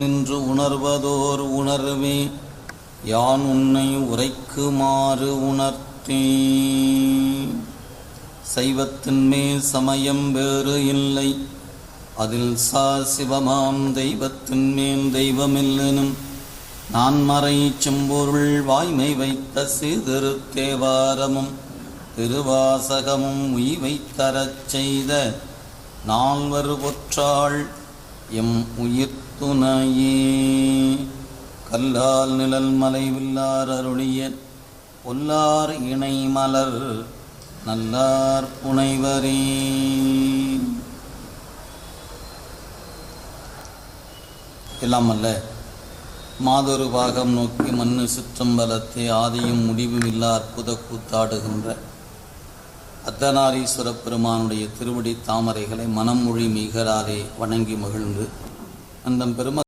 நின்று உணர்வதோர் உணர்வே யான் உன்னை உரைக்குமாறு உணர்த்தே. சைவத்தின்மேல் சமயம் வேறு இல்லை, அதில் சிவமாம் தெய்வத்தின்மேல் தெய்வமில்லெனும் நான்மறை செம்பொருள் வாய்மை வைத்த சீர்திருத்தேவாரமும் திருவாசகமும் உய்வைத்தரச் செய்த நால்வர் ஒற்றாள் எம் உயிர் துணையே. கல்லால் நிழல் மலை வில்லார் அருளிய பொல்லார் இணை மலர் நல்லார் புனைவரே. எல்லாம் அல்ல மாதொரு பாகம் நோக்கி மண்ணு சிற்றம்பலத்தை ஆதியும் முடிவும் இல்லா அற்புத கூத்தாடுகின்ற அர்த்தநாரீஸ்வர பெருமானுடைய திருவடி தாமரைகளை மனம் மொழி மீகராலே வணங்கி மகிழ்ந்து அந்த பெரும